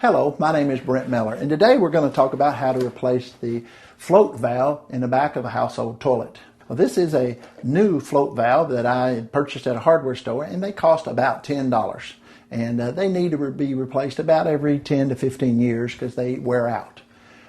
Hello, my name is Brent Miller, and today we're going to talk about how to replace the float valve in the back of a household toilet. Well, this is a new float valve that I purchased at a hardware store, and they cost about $10. And they need to be replaced about every 10 to 15 years because they wear out.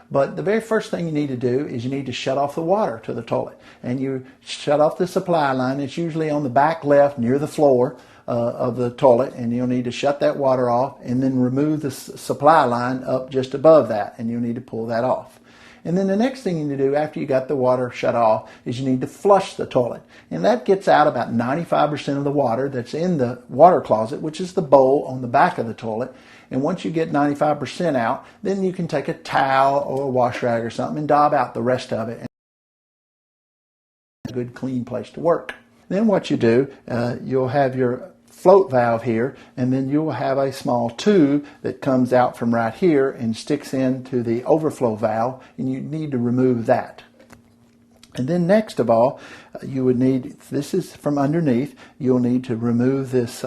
But the very first thing you need to do is you need to shut off the water to the toilet. And you shut off the supply line. It's usually on the back left near the floor of the toilet, and you'll need to shut that water off and then remove the supply line up just above that, and you'll need to pull that off. And then the next thing you need to do after you got the water shut off is you need to flush the toilet. And that gets out about 95% of the water that's in the water closet, which is the bowl on the back of the toilet. And once you get 95% out, then you can take a towel or a wash rag or something and dab out the rest of it. And a good clean place to work. Then what you do, you'll have your float valve here, and then you'll have a small tube that comes out from right here and sticks into the overflow valve, and you need to remove that. And then next of all, you would need, this is from underneath, you'll need to remove this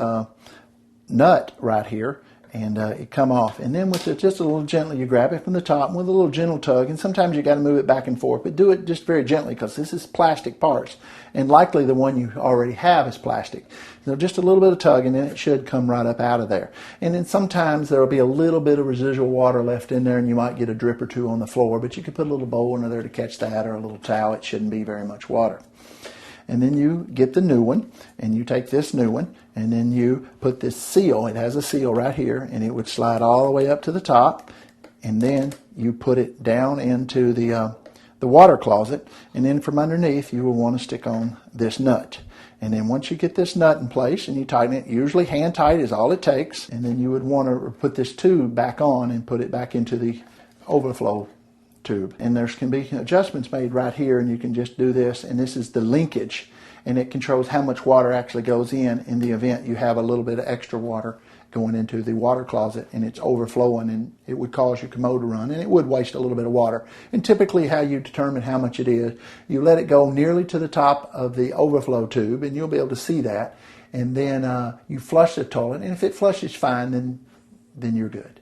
nut right here, and it come off. And then with it, just a little gently, you grab it from the top with a little gentle tug, and sometimes you got to move it back and forth, but do it just very gently because this is plastic parts, and likely the one you already have is plastic. So just a little bit of tug, and then it should come right up out of there. And then sometimes there will be a little bit of residual water left in there, and you might get a drip or two on the floor, but you could put a little bowl under there to catch that, or a little towel. It shouldn't be very much water. And then you get the new one, and you take this new one, and then you put this seal. It has a seal right here, and it would slide all the way up to the top, and then you put it down into the water closet, and then from underneath you will want to stick on this nut. And then once you get this nut in place and you tighten it, usually hand tight is all it takes, and then you would want to put this tube back on and put it back into the overflow tube. And there can be adjustments made right here, and you can just do this, and this is the linkage, and it controls how much water actually goes in the event you have a little bit of extra water going into the water closet and it's overflowing, and it would cause your commode to run, and it would waste a little bit of water. And typically how you determine how much it is, you let it go nearly to the top of the overflow tube, and you'll be able to see that, and then you flush the toilet, and if it flushes fine, then you're good.